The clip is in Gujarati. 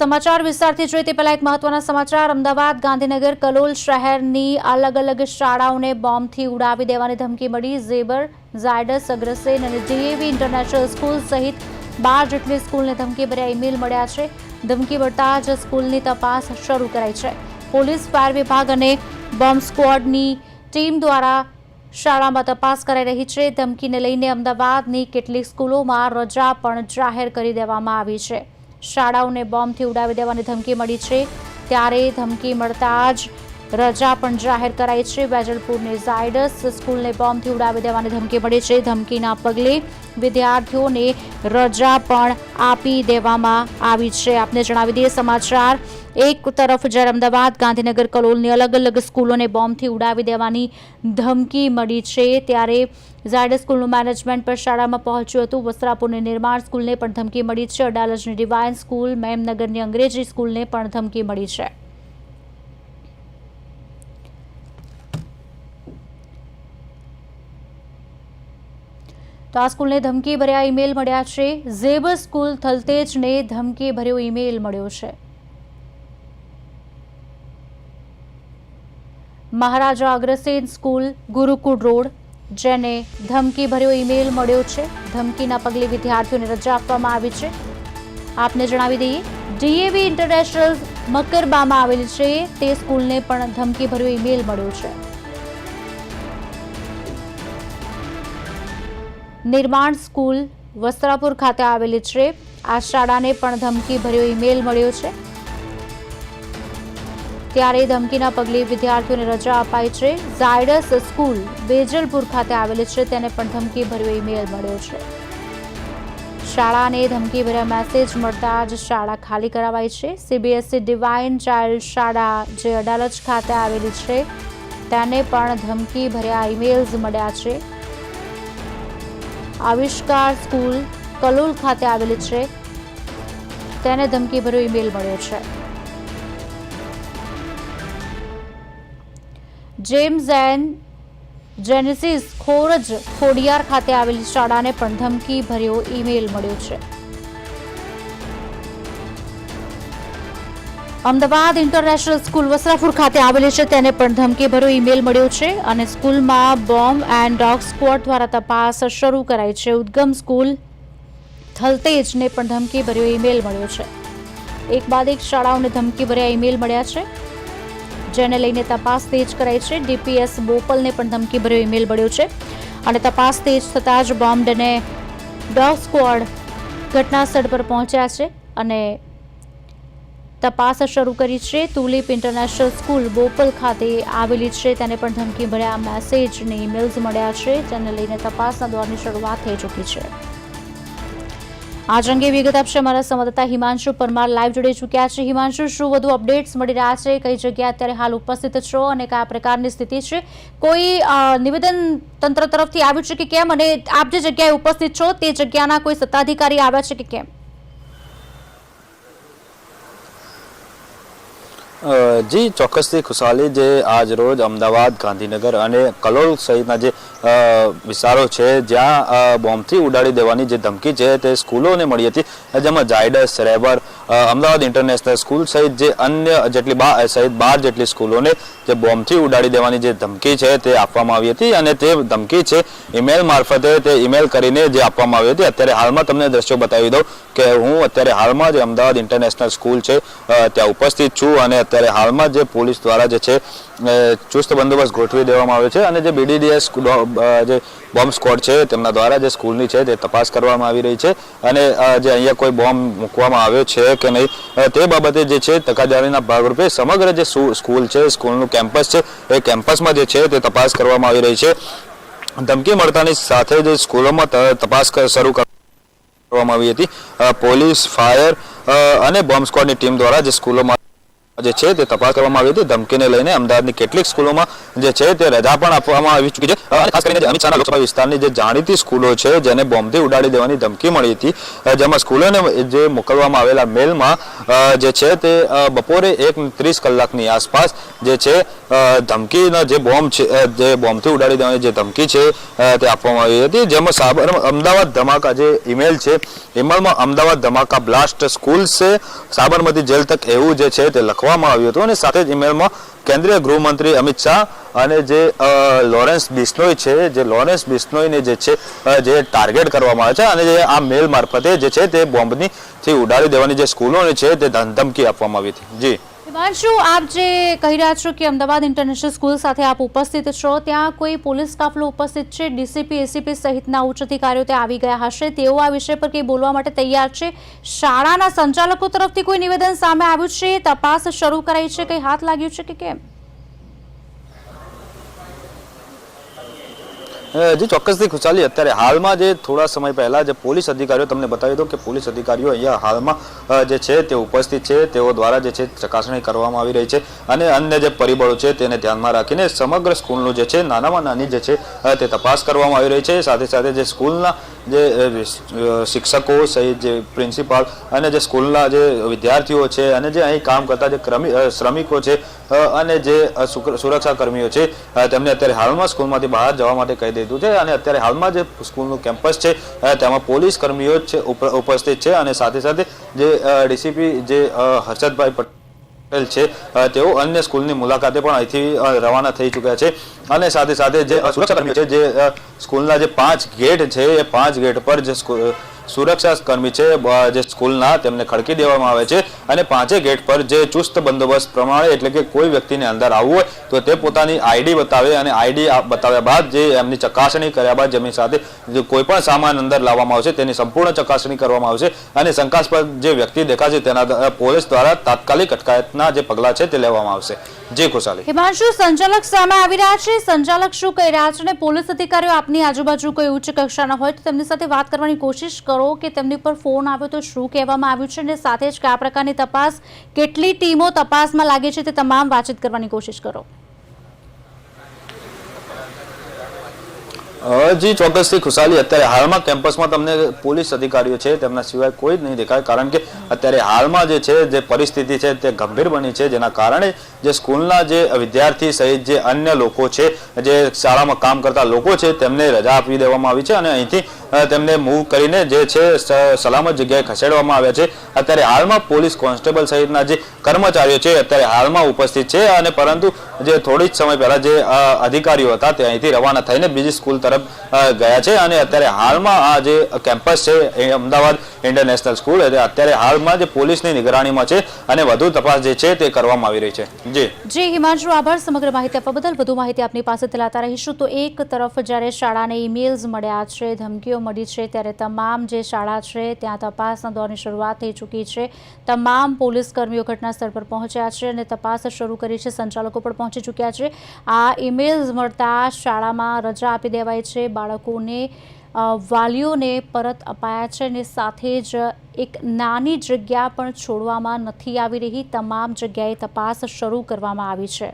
સમાચાર વિસ્તારથી જોઈએ તે પહેલા એક મહત્વના સમાચાર અમદાવાદ ગાંધીનગર કલોલ શહેરની અલગ અલગ શાળાઓને બોમ્બથી ઉડાવી દેવાની ધમકી મળી ઝેબર ઝાયડસ અગ્રસેન અને ડીએવી ઇન્ટરનેશનલ સ્કૂલ સહિત 12 જેટલી સ્કૂલને ધમકીભર્યા ઈમેલ મળ્યા છે ધમકી મળતા જ સ્કૂલની તપાસ શરૂ કરાઈ છે પોલીસ ફાયર વિભાગ અને બોમ્બ સ્ક્વોડની ટીમ દ્વારા શાળામાં તપાસ કરાઈ રહી છે ધમકીને લઈને અમદાવાદની કેટલીક સ્કૂલોમાં રજા પણ જાહેર કરી દેવામાં આવી છે શાળાઓને બોમ્બથી ઉડાવી દેવાની ધમકી મળી છે ત્યારે ધમકી મળતા જ રજા પણ જાહેર કરાઈ છે વેજલપુરની ઝાયડસ સ્કૂલને બોમ્બથી ઉડાવી દેવાની ધમકી મળી છે ધમકીના પગલે વિદ્યાર્થીઓને રજા પણ આપી દેવામાં આવી છે આપને જણાવી દઈએ સમાચાર એક તરફ જ્યારે અમદાવાદ ગાંધીનગર કલોલની અલગ અલગ સ્કૂલોને બોમ્બથી ઉડાવી દેવાની ધમકી મળી છે ત્યારે ઝાયડસ સ્કૂલનું મેનેજમેન્ટ પર શાળામાં પહોંચ્યું હતું વસ્ત્રાપુરની નિર્માણ સ્કૂલને પણ ધમકી મળી છે અડાલજની ડિવાઇન સ્કૂલ મેમનગરની અંગ્રેજી સ્કૂલને પણ ધમકી મળી છે તો આ સ્કૂલને ધમકી ભર્યા ઈમેલ મળ્યા છે ઝેબર સ્કૂલ થલતેજને ધમકી ભર્યો ઈમેલ મળ્યો છે મહારાજા અગ્રસેન સ્કૂલ ગુરુકુળ રોડ જેને ધમકી ભર્યો ઈમેલ મળ્યો છે ધમકીના પગલે વિદ્યાર્થીઓને રજા આપવામાં આવી છે આપને જણાવી દઈએ ડીએવી ઇન્ટરનેશનલ મકરબામાં આવેલી છે તે સ્કૂલને પણ ધમકી ભર્યો ઈમેલ મળ્યો છે નિર્માણ સ્કૂલ વસ્ત્રાપુર ખાતે આવેલી છે આ શાળાને પણ ધમકી ભર્યો ઈમેલ મળ્યો છે ત્યારે ધમકીના પગલે વિદ્યાર્થીઓને રજા અપાઈ છે ઝાયડસ સ્કૂલ વેજલપુર ખાતે આવેલી છે તેને પણ ધમકી ભર્યો ઈમેલ મળ્યો છે શાળાને ધમકી ભર્યા મેસેજ મળતા જ શાળા ખાલી કરાવાઈ છે સીબીએસઈ ડિવાઇન ચાઇલ્ડ શાળા જે અડાલજ ખાતે આવેલી છે તેને પણ ધમકી ભર્યા ઈમેલ્સ મળ્યા છે આવિષ્કાર સ્કૂલ કલોલ ખાતે આવેલી છે તેને ધમકી ભર્યો ઈમેલ મળ્યો છે gems and Genesis Khoraj Khodiyar ખાતે આવેલી શાળાને પણ ધમકી ભર્યો ઈમેલ મળ્યો છે અમદાવાદ ઇન્ટરનેશનલ સ્કૂલ વસ્ત્રાપુર ખાતે આવેલી છે તેને પણ ધમકી ભર્યો ઈમેલ મળ્યો છે અને સ્કૂલમાં બોમ્બ એન્ડ ડોગ સ્ક્વોડ દ્વારા તપાસ શરૂ કરાઈ છે ઉદ્ગમ સ્કૂલ થલતેજને પણ ધમકી ભર્યો ઈમેલ મળ્યો છે એક બાદ એક શાળાઓને ધમકી ભર્યા ઈમેલ મળ્યા છે જેને લઈને તપાસ તેજ કરાઈ છે ડીપીએસ બોપલને પણ ધમકી ભર્યો ઈમેલ મળ્યો છે અને તપાસ તેજ થતાં જ બોમ્બ અને ડોગ સ્ક્વોડ ઘટના સ્થળ પર પહોંચ્યા છે અને તપાસ શરૂ કરી છે તુલિપ ઇન્ટરનેશનલ સ્કૂલ બોપલ ખાતે આવેલી છે તેને પણ ધમકી ભર્યા મેસેજ અને ઈમેલ્સ મળ્યા છે જેને લઈને તપાસના દોરની શરૂઆત થઈ ચૂકી છે આજ અંગે વિગત આપશે અમારા સંવાદદાતા હિમાંશુ પરમાર લાઈવ જોડી ચૂક્યા છે હિમાંશુ શું વધુ અપડેટ્સ મળી રહ્યા છે કઈ જગ્યાએ અત્યારે હાલ ઉપસ્થિત છો અને કયા પ્રકારની સ્થિતિ છે કોઈ નિવેદન તંત્ર તરફથી આવ્યું છે કે કેમ અને આપ જે જગ્યાએ ઉપસ્થિત છો તે જગ્યાના કોઈ સત્તાધિકારી આવ્યા છે કે કેમ જી ચોક્કસથી ખુશાલી જે આજ રોજ અમદાવાદ ગાંધીનગર અને કલોલ સહિતના જે વિસ્તારો છે જ્યાં બોમ્બથી ઉડાડી દેવાની જે ધમકી છે તે સ્કૂલોને મળી હતી જેમાં ઝાયડસ રેબર અમદાવાદ ઇન્ટરનેશનલ સ્કૂલ સહિત જે અન્ય જેટલી 12 જેટલી સ્કૂલોને જે બોમ્બથી ઉડાડી દેવાની જે ધમકી છે તે આપવામાં આવી હતી અને તે ધમકી છે ઈમેલ મારફતે તે ઈમેલ કરીને જે આપવામાં આવી હતી અત્યારે હાલમાં તમને દ્રશ્યો બતાવી દઉં કે હું અત્યારે હાલમાં જે અમદાવાદ ઇન્ટરનેશનલ સ્કૂલ છે ત્યાં ઉપસ્થિત છું અને અત્યારે હાલમાં જે પોલીસ દ્વારા જે છે ચુસ્ત બંદોબસ્ત ગોઠવી દેવામાં આવ્યો છે અને જે બીડીડીએસ જે બોમ્બ સ્ક્વોડ છે તેમના દ્વારા જે સ્કૂલની છે તે તપાસ કરવામાં આવી રહી છે અને જે અહીંયા કોઈ બોમ્બ મૂકવામાં આવ્યો છે કે નહીં તે બાબતે જે છે તકેદારીના ભાગરૂપે સમગ્ર જે સ્કૂલ છે સ્કૂલનું કેમ્પસ છે એ કેમ્પસમાં જે છે તે તપાસ કરવામાં આવી રહી છે ધમકી મળતાની સાથે જ સ્કૂલોમાં તપાસ શરૂ કરવામાં આવી હતી પોલીસ ફાયર અને બોમ્બ સ્ક્વોડની ટીમ દ્વારા જે સ્કૂલોમાં જે છે તે તપાસ કરવામાં આવી હતી. ધમકીને લઈને અમદાવાદની કેટલીક સ્કૂલોમાં જે છે તે રજા પણ આપવામાં આવી ચૂકી છે. અને ખાસ કરીને અમિત શાહના લોકસભા વિસ્તારની જે જાણીતી સ્કૂલો છે જેને બોમ્બથી ઉડાડી દેવાની ધમકી મળી હતી, જેમાં સ્કૂલોને જે મોકલવામાં આવેલા મેલમાં જે છે તે બપોરે 1:30 કલાકની આસપાસ જે છે ધમકીના જે બોમ્બ છે, જે બોમ્બથી ઉડાડી દેવાની જે ધમકી છે તે આપવામાં આવી હતી. જેમાં અમદાવાદ ધમાકા જે ઈમેલ છે, ઈમેલમાં અમદાવાદ ધમાકા બ્લાસ્ટ સ્કૂલ છે સાબરમતી જેલ તક એવું જે છે તે લખવામાં આવ્યું હતું. અને સાથે જ ઈમેલમાં કેન્દ્રીય ગૃહમંત્રી અમિત શાહ અને જે લોરેન્સ બિશ્નોઈ છે, જે લોરેન્સ બિશ્નોઈને જે છે જે ટાર્ગેટ કરવામાં આવે છે અને જે આ મેલ મારફતે જે છે તે બોમ્બથી ઉડાડી દેવાની જે સ્કૂલોને છે તે ધમકી આપવામાં આવી હતી. જી હિમાંશુ, આપ જે કહી રહ્યા છો કે અમદાવાદ ઇન્ટરનેશનલ સ્કૂલ સાથે આપ ઉપસ્થિત છો, ત્યાં કોઈ પોલીસ કાફલો ઉપસ્થિત છે? ડીસીપી, એસીપી સહિતના ઉચ્ચ અધિકારીઓ ત્યાં આવી ગયા હશે, તેઓ આ વિષય પર કંઈ બોલવા માટે તૈયાર છે? શાળાના સંચાલકો તરફથી કોઈ નિવેદન સામે આવ્યું છે? તપાસ શરૂ કરાઈ છે? કંઈ હાથ લાગ્યું છે કે કેમ? જી ચોક્કસથી ખુશાલી, અત્યારે હાલમાં જે થોડા સમય પહેલા જે પોલીસ અધિકારીઓ, તમને બતાવી દો કે પોલીસ અધિકારીઓ અહીંયા હાલમાં જે છે તે ઉપસ્થિત છે. તેઓ દ્વારા જે છે ચકાસણી કરવામાં આવી રહી છે અને અન્ય જે પરિબળો છે તેને ધ્યાનમાં રાખીને સમગ્ર સ્કૂલનું જે છે નાનામાં નાની જે છે તે તપાસ કરવામાં આવી રહી છે. સાથે સાથે જે સ્કૂલના જે શિક્ષકો સહિત જે પ્રિન્સિપાલ અને જે સ્કૂલના જે વિદ્યાર્થીઓ છે અને જે અહીં કામ કરતા જે શ્રમિકો છે અને જે સુરક્ષા કર્મીઓ છે તેમને અત્યારે હાલમાં સ્કૂલમાંથી બહાર જવા માટે કહી દીધું છે. અને અત્યારે હાલમાં જે સ્કૂલનું કેમ્પસ છે તેમાં પોલીસ કર્મીઓ જ ઉપસ્થિત છે અને સાથે સાથે જે ડીસીપી જે હર્ષદભાઈ પટેલ છે તેઓ અન્ય સ્કૂલની મુલાકાતે પણ અહીંથી રવાના થઈ ચૂક્યા છે. અને સાથે સાથે જે સુરક્ષા કર્મીઓ છે, જે સ્કૂલના જે 5 ગેટ છે એ 5 ગેટ પર જે સુરક્ષા કર્મી છે જે સ્કૂલના તેમને ખડકી દેવામાં આવે છે અને 5 ગેટ પર જે ચુસ્ત બંદોબસ્ત પ્રમાણે, એટલે કે કોઈ વ્યક્તિને અંદર આવવું હોય તો તે પોતાની આઈડી બતાવે અને આઈડી બતાવ્યા બાદ જે એમની ચકાસણી કર્યા બાદ જેમની સાથે જે કોઈ પણ સામાન અંદર લાવવામાં આવશે તેની સંપૂર્ણ ચકાસણી કરવામાં આવશે અને શંકાસ્પદ જે વ્યક્તિ દેખાશે તેના પોલીસ દ્વારા તાત્કાલિક અટકાયતના જે પગલાં છે તે લેવામાં આવશે. જી ખુશાલી. હિમાંશુ, સંચાલક સામે આવી રહ્યા છે, સંચાલક શું કહી રહ્યા છે અને પોલીસ અધિકારીઓ આપની આજુબાજુ કોઈ ઉચ્ચ કક્ષાના હોય તો તેમની સાથે વાત કરવાની કોશિશ કરો કે તેમની પર ફોન આવ્યો તો શું કહેવામાં આવ્યું છે અને સાથે જ કયા પ્રકારની તપાસ, કેટલી ટીમો તપાસમાં લાગે છે તે તમામ વાતચીત કરવાની કોશિશ કરો. જી ચોક્કસથી ખુશાલી, અત્યારે હાલમાં કેમ્પસમાં તમને પોલીસ અધિકારીઓ છે તેમના સિવાય કોઈ જ નહીં દેખાય, કારણ કે અત્યારે હાલમાં જે છે જે પરિસ્થિતિ છે તે ગંભીર બની છે, જેના કારણે જે સ્કૂલના જે વિદ્યાર્થી સહિત જે અન્ય લોકો છે, જે શાળામાં કામ કરતા લોકો છે તેમને રજા આપી દેવામાં આવી છે અને અહીંથી તેમને મૂવ કરીને જે છે સલામત જગ્યાએ ખસેડવામાં આવ્યા છે. અત્યારે હાલમાં પોલીસ કોન્સ્ટેબલ સહિતના જે કર્મચારીઓ છે અત્યારે હાલમાં ઉપસ્થિત છે અને પરંતુ જે થોડી જ સમય પહેલા જે અધિકારીઓ હતા તે અહીંથી રવાના થઈને બીજી સ્કૂલ તરફ ગયા છે અને અત્યારે હાલમાં આ જે કેમ્પસ છે એ અમદાવાદ ઇન્ટરનેશનલ સ્કૂલ અત્યારે હાલમાં જે પોલીસની નિગરાણીમાં છે અને વધુ તપાસ જે છે તે કરવામાં આવી રહી છે. જી હિમાંશુ, આભાર સમગ્ર માહિતી આપવા બદલ. વધુ માહિતી આપની પાસેથી લાતા રહીશું. તો એક તરફ જ્યારે શાળાને ઈમેલ્સ મળ્યા છે, ધમકીઓ મળી છે, ત્યારે તમામ જે શાળા છે ત્યાં તપાસના દોરની શરૂઆત થઈ ચૂકી છે. તમામ પોલીસ કર્મીઓ ઘટના સ્થળ પર પહોંચ્યા છે અને તપાસ શરૂ કરી છે. સંચાલકો પણ પહોંચી ચૂક્યા છે. આ ઈમેલ્સ મળતા શાળામાં રજા આપી દેવાય છે, બાળકોને વાલીઓને પરત અપાયા છે અને સાથે જ એક નાની જગ્યા પણ છોડવામાં નથી આવી રહી. તમામ જગ્યાએ તપાસ શરૂ કરવામાં આવી છે.